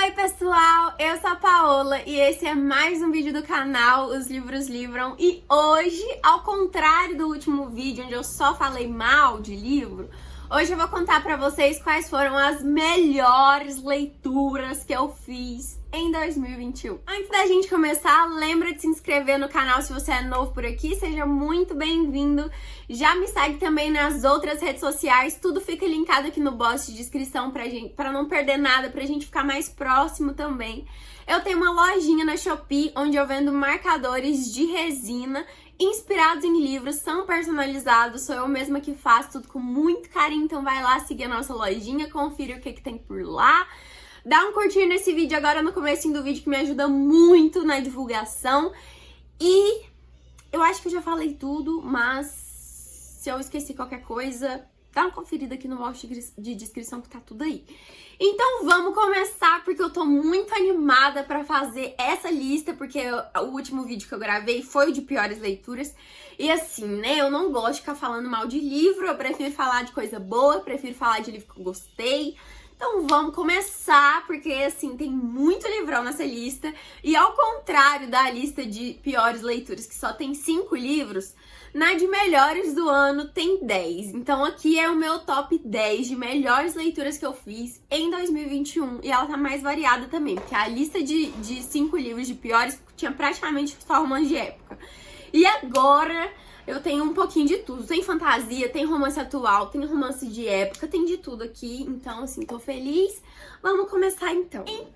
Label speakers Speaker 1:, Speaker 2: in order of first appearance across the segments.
Speaker 1: Oi pessoal, eu sou a Paola e esse é mais um vídeo do canal Os Livros Livram. E hoje, ao contrário do último vídeo onde eu só falei mal de livro, hoje eu vou contar pra vocês quais foram as melhores leituras que eu fiz em 2021. Antes da gente começar, lembra de se inscrever no canal se você é novo por aqui, seja muito bem-vindo. Já me segue também nas outras redes sociais, tudo fica linkado aqui no box de descrição pra não perder nada, pra gente ficar mais próximo também. Eu tenho uma lojinha na Shopee onde eu vendo marcadores de resina inspirados em livros, são personalizados, sou eu mesma que faço tudo com muito carinho, então vai lá seguir a nossa lojinha, confira o que tem por lá. Dá um curtir nesse vídeo agora no comecinho do vídeo que me ajuda muito na divulgação. E eu acho que eu já falei tudo, mas se eu esqueci qualquer coisa, dá uma conferida aqui no box de descrição que tá tudo aí. Então vamos começar, porque eu tô muito animada pra fazer essa lista, porque o último vídeo que eu gravei foi o de piores leituras. E assim, né, eu não gosto de ficar falando mal de livro, eu prefiro falar de coisa boa, eu prefiro falar de livro que eu gostei. Então vamos começar, porque assim, tem muito livrão nessa lista. E ao contrário da lista de piores leituras, que só tem 5 livros, na de melhores do ano tem 10. Então aqui é o meu top 10 de melhores leituras que eu fiz em 2021. E ela tá mais variada também, porque a lista de 5 livros de piores tinha praticamente só romance de época. E agora eu tenho um pouquinho de tudo. Tem fantasia, tem romance atual, tem romance de época, tem de tudo aqui. Então, assim, tô feliz. Vamos começar, então. Em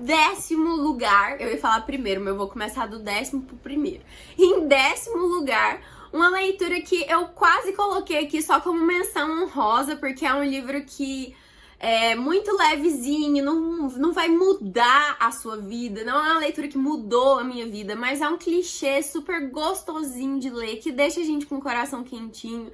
Speaker 1: 10º lugar, eu ia falar primeiro, mas eu vou começar do 10º pro primeiro. Em 10º lugar, uma leitura que eu quase coloquei aqui só como menção honrosa, porque é um livro que é muito levezinho, não vai mudar a sua vida, não é uma leitura que mudou a minha vida, mas é um clichê super gostosinho de ler, que deixa a gente com o coração quentinho.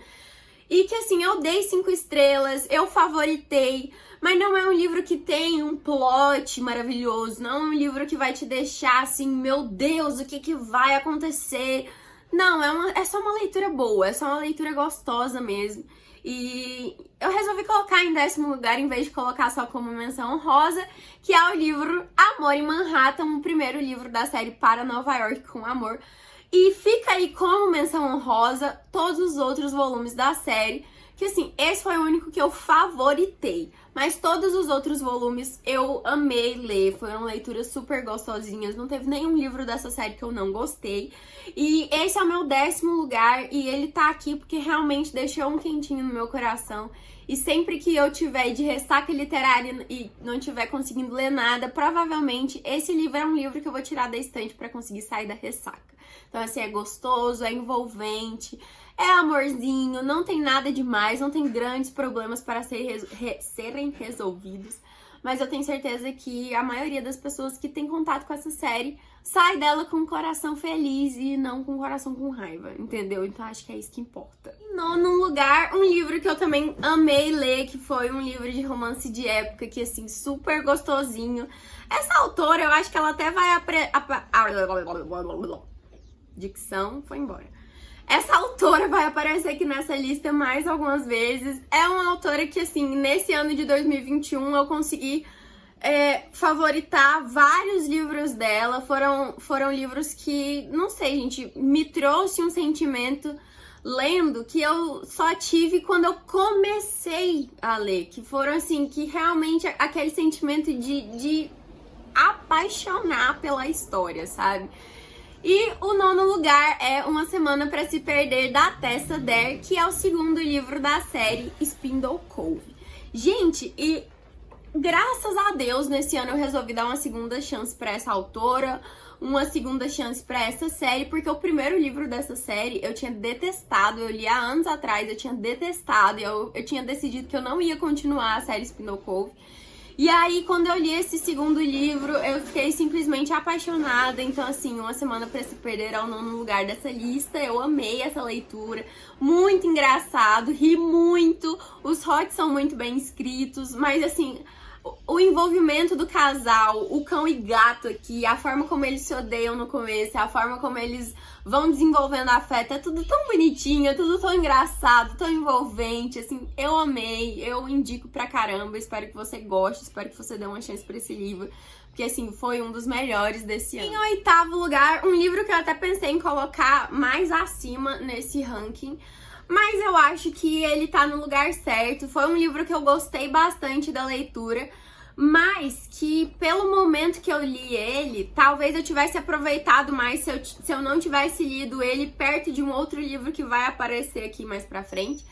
Speaker 1: E que assim, eu dei 5 estrelas, eu favoritei, mas não é um livro que tem um plot maravilhoso, não é um livro que vai te deixar assim, meu Deus, o que vai acontecer? Não, é só uma leitura boa, é só uma leitura gostosa mesmo. E eu resolvi colocar em 10º lugar, em vez de colocar só como menção honrosa, que é o livro Amor em Manhattan, o primeiro livro da série Para Nova York com Amor. E fica aí como menção honrosa todos os outros volumes da série, que assim, esse foi o único que eu favoritei. Mas todos os outros volumes eu amei ler, foram leituras super gostosinhas, não teve nenhum livro dessa série que eu não gostei. E esse é o meu 10º lugar e ele tá aqui porque realmente deixou um quentinho no meu coração. E sempre que eu tiver de ressaca literária e não tiver conseguindo ler nada, provavelmente esse livro é um livro que eu vou tirar da estante pra conseguir sair da ressaca. Então assim, é gostoso, é envolvente, é amorzinho, não tem nada demais, não tem grandes problemas para serem resolvidos. Mas eu tenho certeza que a maioria das pessoas que tem contato com essa série sai dela com o coração feliz e não com o coração com raiva, entendeu? Então acho que é isso que importa. Em 9º lugar, um livro que eu também amei ler, que foi um livro de romance de época, que assim, super gostosinho. Essa autora, eu acho que ela até vai dicção, foi embora. Essa autora vai aparecer aqui nessa lista mais algumas vezes. É uma autora que, assim, nesse ano de 2021 eu consegui favoritar vários livros dela. Foram livros que, não sei, gente, me trouxe um sentimento lendo que eu só tive quando eu comecei a ler. Que foram, assim, que realmente aquele sentimento de apaixonar pela história, sabe? E o 9º lugar é Uma Semana Pra Se Perder, da Tessa Dare, que é o 2º livro da série Spindle Cove. Gente, e graças a Deus, nesse ano eu resolvi dar uma segunda chance pra essa autora, uma segunda chance pra essa série, porque o primeiro livro dessa série eu tinha detestado, eu li há anos atrás, eu tinha detestado, eu tinha decidido que eu não ia continuar a série Spindle Cove. E aí, quando eu li esse 2º livro, eu fiquei simplesmente apaixonada. Então, assim, Uma Semana Pra Se Perder é o 9º lugar dessa lista. Eu amei essa leitura. Muito engraçado, ri muito. Os hots são muito bem escritos. Mas, assim, o envolvimento do casal, o cão e gato aqui, a forma como eles se odeiam no começo, a forma como eles vão desenvolvendo afeto, é tudo tão bonitinho, é tudo tão engraçado, tão envolvente, assim, eu amei, eu indico pra caramba, espero que você goste, espero que você dê uma chance pra esse livro, porque assim, foi um dos melhores desse ano. Em oitavo lugar, um livro que eu até pensei em colocar mais acima nesse ranking, mas eu acho que ele tá no lugar certo. Foi um livro que eu gostei bastante da leitura, mas que pelo momento que eu li ele, talvez eu tivesse aproveitado mais se eu não tivesse lido ele perto de um outro livro que vai aparecer aqui mais pra frente.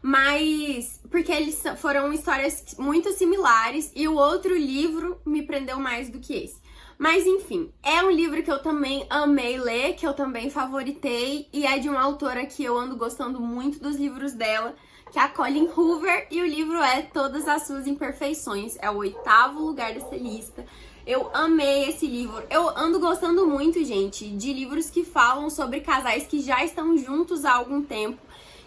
Speaker 1: Mas porque eles foram histórias muito similares e o outro livro me prendeu mais do que esse. Mas enfim, é um livro que eu também amei ler, que eu também favoritei, e é de uma autora que eu ando gostando muito dos livros dela, que é a Colleen Hoover, e o livro é Todas as Suas Imperfeições. É o oitavo lugar dessa lista. Eu amei esse livro. Eu ando gostando muito, gente, de livros que falam sobre casais que já estão juntos há algum tempo.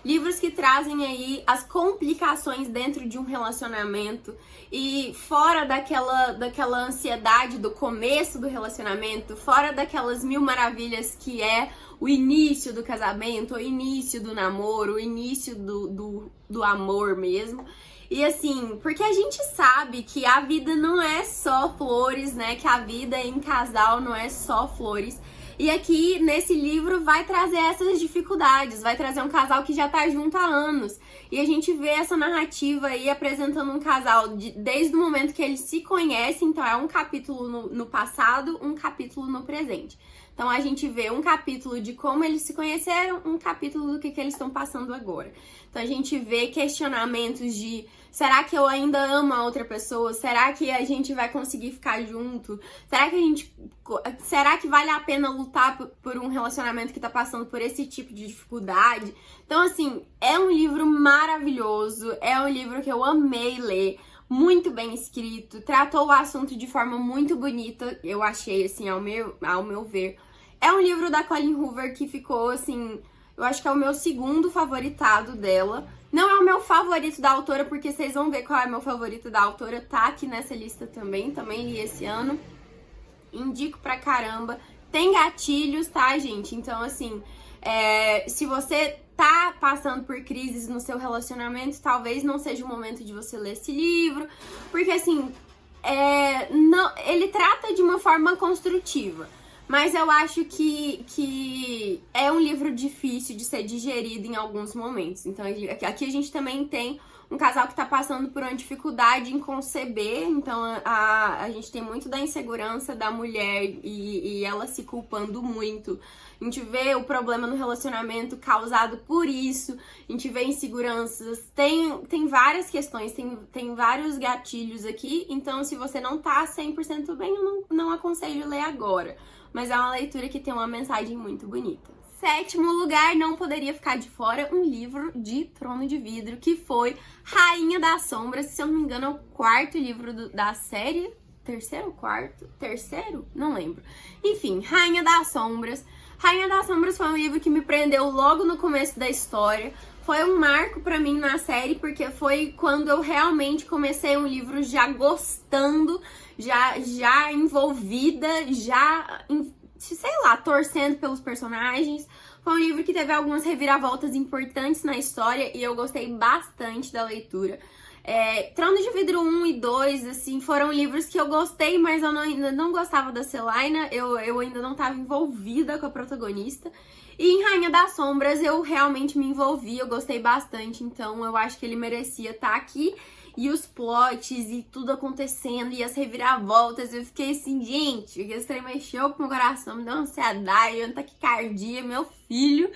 Speaker 1: Livros que trazem aí as complicações dentro de um relacionamento e fora daquela ansiedade do começo do relacionamento, fora daquelas mil maravilhas que é o início do casamento, o início do namoro, o início do amor mesmo. E assim, porque a gente sabe que a vida não é só flores, né? Que a vida em casal não é só flores. E aqui, nesse livro, vai trazer essas dificuldades, vai trazer um casal que já tá junto há anos. E a gente vê essa narrativa aí apresentando um casal desde o momento que eles se conhecem, então é um capítulo no passado, um capítulo no presente. Então a gente vê um capítulo de como eles se conheceram, um capítulo do que eles estão passando agora. Então a gente vê questionamentos de: será que eu ainda amo a outra pessoa? Será que a gente vai conseguir ficar junto? Será que vale a pena lutar por um relacionamento que tá passando por esse tipo de dificuldade? Então assim, é um livro maravilhoso, é um livro que eu amei ler. Muito bem escrito, tratou o assunto de forma muito bonita, eu achei, assim, ao meu ver. É um livro da Colleen Hoover que ficou, assim, eu acho que é o meu segundo favoritado dela. Não é o meu favorito da autora, porque vocês vão ver qual é o meu favorito da autora, tá aqui nessa lista também li esse ano. Indico pra caramba. Tem gatilhos, tá, gente? Então, assim, se você tá passando por crises no seu relacionamento, talvez não seja o momento de você ler esse livro, porque assim, ele trata de uma forma construtiva, mas eu acho que é um livro difícil de ser digerido em alguns momentos. Então aqui a gente também tem um casal que tá passando por uma dificuldade em conceber, então a gente tem muito da insegurança da mulher e ela se culpando muito. A gente vê o problema no relacionamento causado por isso, a gente vê inseguranças, tem várias questões, tem vários gatilhos aqui, então se você não tá 100% bem, eu não aconselho ler agora, mas é uma leitura que tem uma mensagem muito bonita. Sétimo lugar, não poderia ficar de fora, um livro de Trono de Vidro, que foi Rainha das Sombras, se eu não me engano é o quarto livro da série, terceiro ou quarto? Terceiro? Não lembro. Enfim, Rainha das Sombras. Rainha das Sombras foi um livro que me prendeu logo no começo da história. Foi um marco pra mim na série, porque foi quando eu realmente comecei um livro já gostando, já envolvida, sei lá, torcendo pelos personagens. Foi um livro que teve algumas reviravoltas importantes na história e eu gostei bastante da leitura. Trono de Vidro 1 e 2, assim, foram livros que eu gostei, mas eu ainda não gostava da Celaena, eu ainda não estava envolvida com a protagonista. E em Rainha das Sombras eu realmente me envolvi, eu gostei bastante, então eu acho que ele merecia estar aqui. E os plots e tudo acontecendo e as reviravoltas, eu fiquei assim, gente, esse trem mexeu com o meu coração, me deu uma ansiedade, uma taquicardia, meu filho.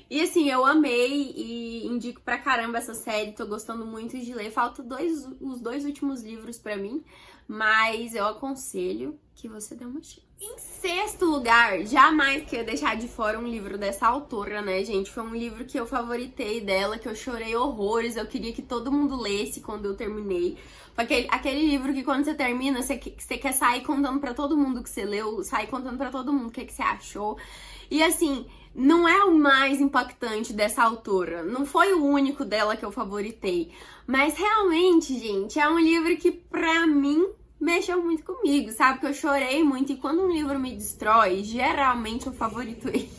Speaker 1: E assim, eu amei e indico pra caramba essa série, tô gostando muito de ler. Faltam os dois últimos livros pra mim, mas eu aconselho que você dê uma chance. Em sexto lugar, jamais queria deixar de fora um livro dessa autora, né, gente? Foi um livro que eu favoritei dela, que eu chorei horrores, eu queria que todo mundo lesse quando eu terminei. Foi aquele livro que quando você termina, você quer sair contando pra todo mundo que você leu, sair contando pra todo mundo o que você achou. E assim, não é o mais impactante dessa autora. Não foi o único dela que eu favoritei. Mas realmente, gente, é um livro que pra mim mexeu muito comigo, sabe? Que eu chorei muito. E quando um livro me destrói, geralmente eu favorito ele.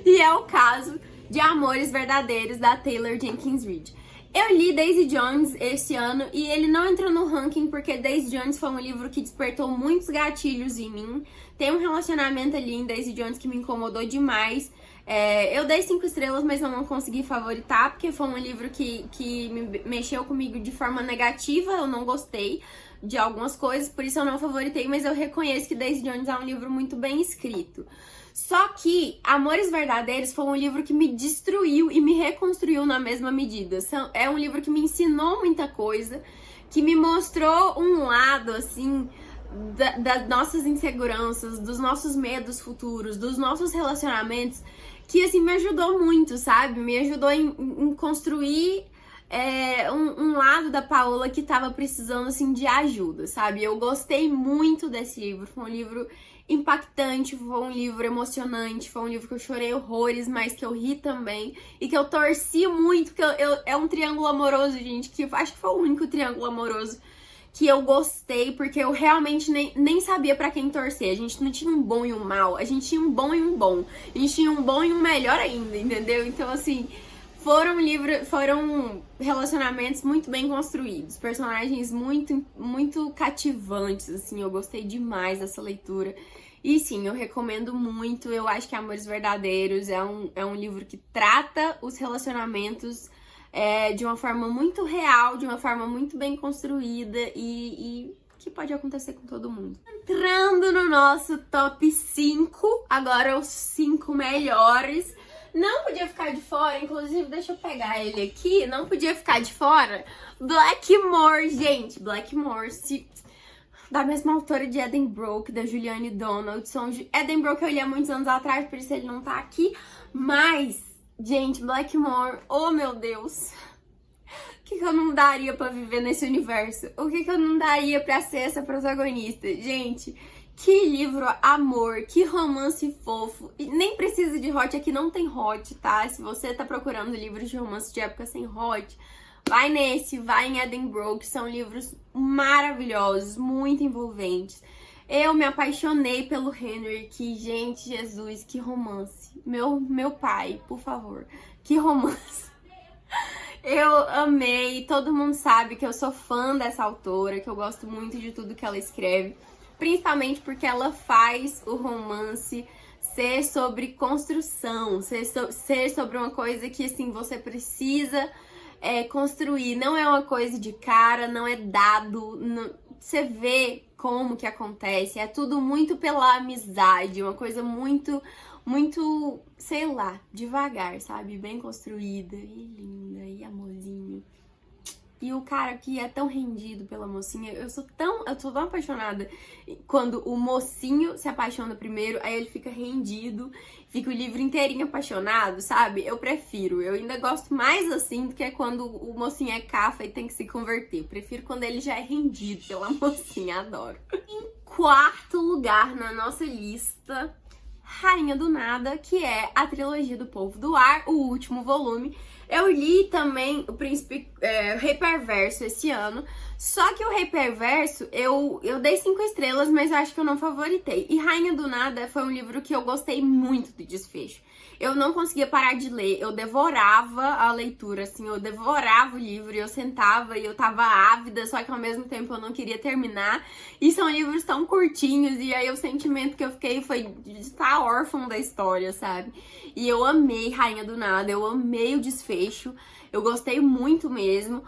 Speaker 1: E é o caso de Amores Verdadeiros, da Taylor Jenkins Reid. Eu li Daisy Jones esse ano e ele não entrou no ranking porque Daisy Jones foi um livro que despertou muitos gatilhos em mim. Tem um relacionamento ali em Daisy Jones que me incomodou demais. Eu dei 5 estrelas, mas eu não consegui favoritar, porque foi um livro que me mexeu comigo de forma negativa, eu não gostei de algumas coisas, por isso eu não favoritei, mas eu reconheço que Daisy Jones é um livro muito bem escrito. Só que Amores Verdadeiros foi um livro que me destruiu e me reconstruiu na mesma medida. É um livro que me ensinou muita coisa, que me mostrou um lado, assim, das nossas inseguranças, dos nossos medos futuros, dos nossos relacionamentos, que, assim, me ajudou muito, sabe? Me ajudou em construir um lado da Paola que tava precisando, assim, de ajuda, sabe? Eu gostei muito desse livro. Foi um livro impactante, foi um livro emocionante, foi um livro que eu chorei horrores, mas que eu ri também e que eu torci muito, que é um triângulo amoroso, gente, que eu acho que foi o único triângulo amoroso que eu gostei, porque eu realmente nem sabia pra quem torcer. A gente não tinha um bom e um mal, a gente tinha um bom e um bom. A gente tinha um bom e um melhor ainda, entendeu? Então, assim, foram relacionamentos muito bem construídos, personagens muito cativantes, assim, eu gostei demais dessa leitura. E sim, eu recomendo muito, eu acho que Amores Verdadeiros é um livro que trata os relacionamentos de uma forma muito real, de uma forma muito bem construída e que pode acontecer com todo mundo. Entrando no nosso top 5, agora os 5 melhores. Não podia ficar de fora, inclusive, deixa eu pegar ele aqui, não podia ficar de fora Blackmore, gente. Blackmore, da mesma autora de Edenbroke, da Juliane Donaldson. Edenbroke eu li há muitos anos atrás, por isso ele não tá aqui. Mas, gente, Blackmore, oh meu Deus. O que eu não daria pra viver nesse universo? O que eu não daria pra ser essa protagonista? Gente, que livro amor, que romance fofo. E nem precisa de hot, aqui não tem hot, tá? Se você tá procurando livros de romance de época sem hot, vai nesse, vai em Edenbroke. São livros maravilhosos, muito envolventes. Eu me apaixonei pelo Henry, que, gente, Jesus, que romance. Meu pai, por favor, que romance. Eu amei, todo mundo sabe que eu sou fã dessa autora, que eu gosto muito de tudo que ela escreve. Principalmente porque ela faz o romance ser sobre construção, ser sobre uma coisa que, assim, você precisa construir. Não é uma coisa de cara, não é dado, você vê como que acontece. É tudo muito pela amizade, uma coisa muito, sei lá, devagar, sabe? Bem construída e linda e amorzinho. E o cara que é tão rendido pela mocinha, eu sou tão apaixonada quando o mocinho se apaixona primeiro, aí ele fica rendido, fica o livro inteirinho apaixonado, sabe? Eu prefiro, eu ainda gosto mais assim do que quando o mocinho é cafa e tem que se converter. Eu prefiro quando ele já é rendido pela mocinha, adoro. Em quarto lugar na nossa lista, Rainha do Nada, que é a trilogia do Povo do Ar, o último volume. Eu li também o Rei Perverso esse ano, só que o Rei Perverso eu dei 5 estrelas, mas eu acho que eu não favoritei. E Rainha do Nada foi um livro que eu gostei muito do desfecho. Eu não conseguia parar de ler, eu devorava a leitura, assim, eu devorava o livro, eu sentava e eu tava ávida, só que ao mesmo tempo eu não queria terminar. E são livros tão curtinhos, e aí o sentimento que eu fiquei foi de estar órfão da história, sabe? E eu amei Rainha do Nada, eu amei o desfecho, eu gostei muito mesmo.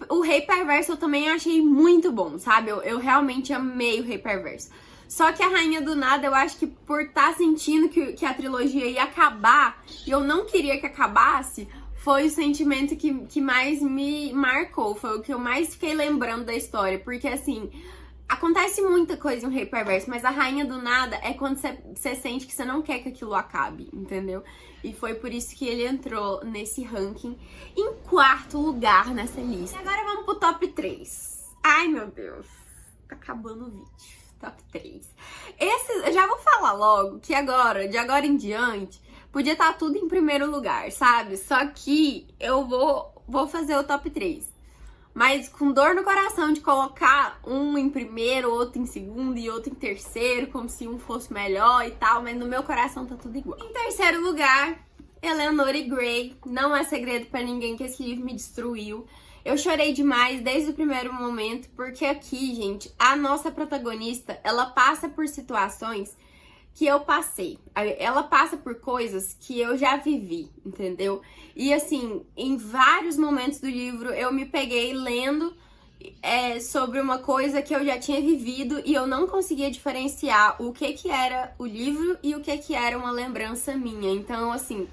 Speaker 1: O Rei Perverso eu também achei muito bom, sabe? Eu realmente amei o Rei Perverso. Só que a Rainha do Nada, eu acho que por estar sentindo que a trilogia ia acabar, e eu não queria que acabasse, foi o sentimento que mais me marcou, foi o que eu mais fiquei lembrando da história. Porque, assim, acontece muita coisa em um Rei Perverso, mas a Rainha do Nada é quando você sente que você não quer que aquilo acabe, entendeu? E foi por isso que ele entrou nesse ranking em quarto lugar nessa lista. E agora vamos pro top 3. Ai, meu Deus, tá acabando o vídeo. Top 3. Eu já vou falar logo que agora, de agora em diante, podia estar tudo em primeiro lugar, sabe? Só que eu vou fazer o top 3. Mas com dor no coração de colocar um em primeiro, outro em segundo e outro em terceiro, como se um fosse melhor e tal, mas no meu coração tá tudo igual. Em terceiro lugar, Eleanor Gray. Não é segredo pra ninguém que esse livro me destruiu. Eu chorei demais desde o primeiro momento, porque aqui, gente, a nossa protagonista, ela passa por situações que eu passei. Ela passa por coisas que eu já vivi, entendeu? E assim, em vários momentos do livro, eu me peguei lendo sobre uma coisa que eu já tinha vivido e eu não conseguia diferenciar o que era o livro e o que era uma lembrança minha. Então, assim,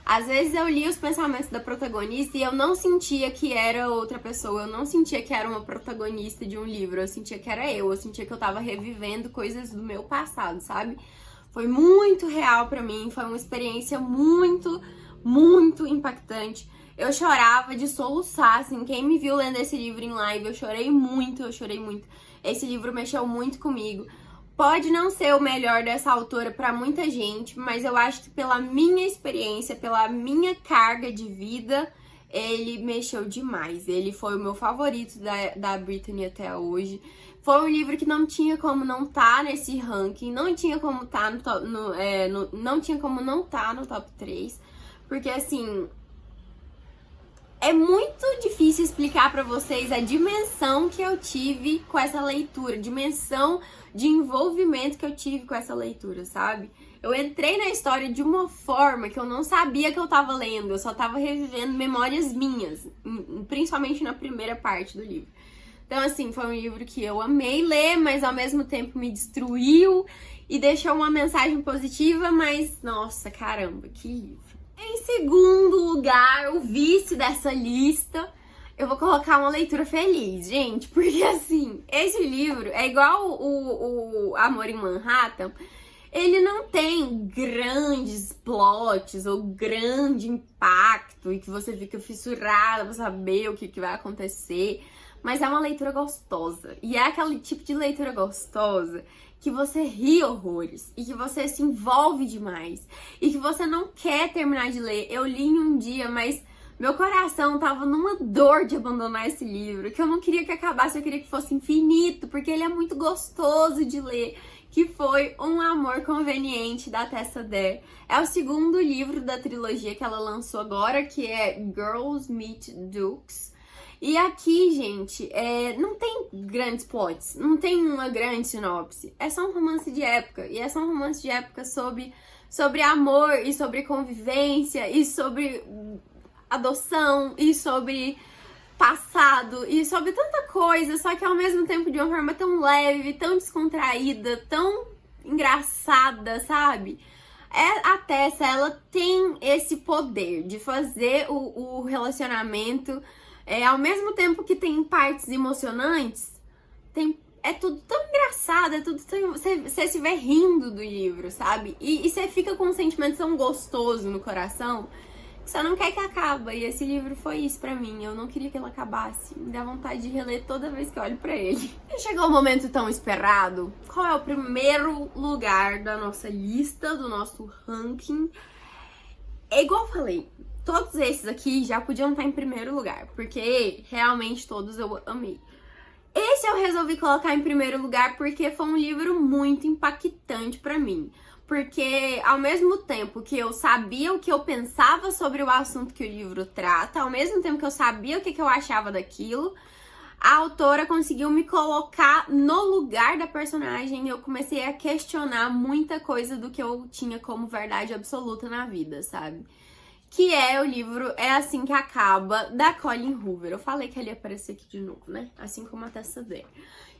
Speaker 1: às vezes eu li os pensamentos da protagonista e eu não sentia que era outra pessoa, eu não sentia que era uma protagonista de um livro, eu sentia que era eu sentia que eu tava revivendo coisas do meu passado, sabe? Foi muito real pra mim, foi uma experiência muito, muito impactante. Eu chorava de soluçar, assim, quem me viu lendo esse livro em live, eu chorei muito, Esse livro mexeu muito comigo. Pode não ser o melhor dessa autora pra muita gente, mas eu acho que pela minha experiência, pela minha carga de vida, ele mexeu demais. Ele foi o meu favorito da Brittany até hoje. Foi um livro que não tinha como não estar nesse ranking, não tinha como estar não tinha como não estar no top 3, porque assim, é muito difícil explicar pra vocês a dimensão que eu tive com essa leitura, dimensão de envolvimento que eu tive com essa leitura, sabe? Eu entrei na história de uma forma que eu não sabia que eu tava lendo, eu só tava revivendo memórias minhas, principalmente na primeira parte do livro. Então, assim, foi um livro que eu amei ler, mas ao mesmo tempo me destruiu e deixou uma mensagem positiva, mas, nossa, caramba, que livro. Em segundo lugar, o vice dessa lista, eu vou colocar uma leitura feliz, gente, porque, assim, esse livro é igual o Amor em Manhattan, ele não tem grandes plots ou grande impacto e que você fica fissurada pra saber o que vai acontecer. Mas é uma leitura gostosa. E é aquele tipo de leitura gostosa que você ri horrores. E que você se envolve demais. E que você não quer terminar de ler. Eu li em um dia, mas meu coração tava numa dor de abandonar esse livro. Que eu não queria que acabasse, eu queria que fosse infinito. Porque ele é muito gostoso de ler. Que foi Um Amor Conveniente, da Tessa Dare. É o segundo livro da trilogia que ela lançou agora, que é Girls Meet Dukes. E aqui, gente, não tem grandes plots, não tem uma grande sinopse. É só um romance de época. E é só um romance de época sobre amor e sobre convivência e sobre adoção e sobre passado e sobre tanta coisa, só que ao mesmo tempo de uma forma tão leve, tão descontraída, tão engraçada, sabe? A Tessa, ela tem esse poder de fazer o relacionamento... ao mesmo tempo que tem partes emocionantes, é tudo tão engraçado, é tudo tão... Você se vê rindo do livro, sabe? E você fica com um sentimento tão gostoso no coração que você não quer que acabe. E esse livro foi isso pra mim. Eu não queria que ele acabasse. Me dá vontade de reler toda vez que eu olho pra ele. E chegou o momento tão esperado. Qual é o primeiro lugar da nossa lista, do nosso ranking? É igual eu falei. Todos esses aqui já podiam estar em primeiro lugar, porque realmente todos eu amei. Esse eu resolvi colocar em primeiro lugar porque foi um livro muito impactante pra mim. Porque ao mesmo tempo que eu sabia o que eu pensava sobre o assunto que o livro trata, ao mesmo tempo que eu sabia o que eu achava daquilo, a autora conseguiu me colocar no lugar da personagem e eu comecei a questionar muita coisa do que eu tinha como verdade absoluta na vida, sabe? Que é o livro É Assim Que Acaba, da Colleen Hoover. Eu falei que ele ia aparecer aqui de novo, né? Assim como a Tessa Dare.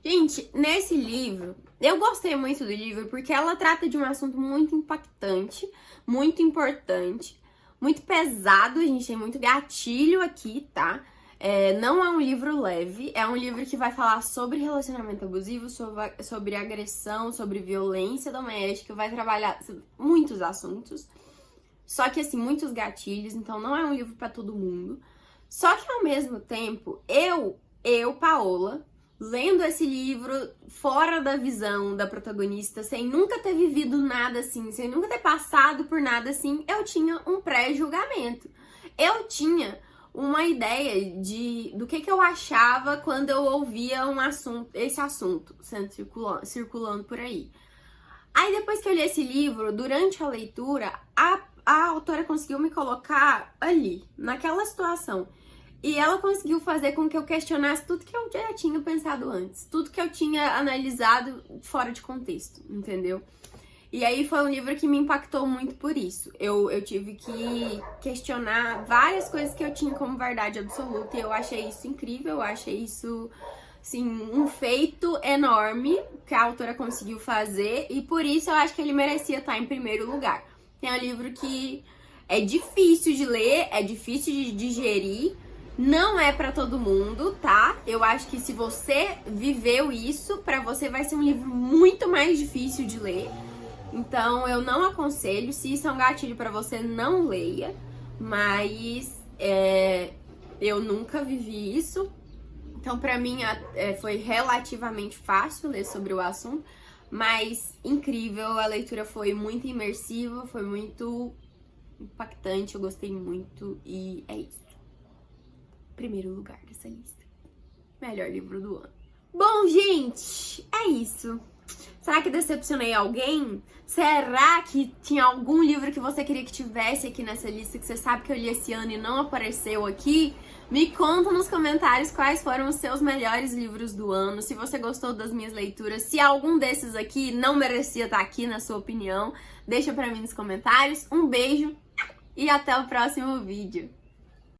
Speaker 1: Gente, nesse livro, eu gostei muito do livro porque ela trata de um assunto muito impactante, muito importante, muito pesado. A gente tem muito gatilho aqui, tá? Não é um livro leve, é um livro que vai falar sobre relacionamento abusivo, sobre agressão, sobre violência doméstica, vai trabalhar muitos assuntos. Só que, assim, muitos gatilhos, então não é um livro pra todo mundo. Só que, ao mesmo tempo, eu, Paola, lendo esse livro fora da visão da protagonista, sem nunca ter vivido nada assim, sem nunca ter passado por nada assim, eu tinha um pré-julgamento. Eu tinha uma ideia do que eu achava quando eu ouvia esse assunto sendo circulando por aí. Aí depois que eu li esse livro, durante a leitura, a autora conseguiu me colocar ali, naquela situação. E ela conseguiu fazer com que eu questionasse tudo que eu já tinha pensado antes, tudo que eu tinha analisado fora de contexto, entendeu? E aí foi um livro que me impactou muito por isso. Eu tive que questionar várias coisas que eu tinha como verdade absoluta e eu achei isso incrível, eu achei isso, assim, um feito enorme que a autora conseguiu fazer e por isso eu acho que ele merecia estar em primeiro lugar. É um livro que é difícil de ler, é difícil de digerir, não é pra todo mundo, tá? Eu acho que se você viveu isso, pra você vai ser um livro muito mais difícil de ler. Então eu não aconselho, se isso é um gatilho pra você, não leia. Mas eu nunca vivi isso. Então pra mim foi relativamente fácil ler sobre o assunto. Mas incrível, a leitura foi muito imersiva, foi muito impactante, eu gostei muito e é isso. Primeiro lugar dessa lista. Melhor livro do ano. Bom, gente, é isso. Será que decepcionei alguém? Será que tinha algum livro que você queria que tivesse aqui nessa lista, que você sabe que eu li esse ano e não apareceu aqui? Me conta nos comentários quais foram os seus melhores livros do ano, se você gostou das minhas leituras, se algum desses aqui não merecia estar aqui, na sua opinião, deixa pra mim nos comentários. Um beijo e até o próximo vídeo.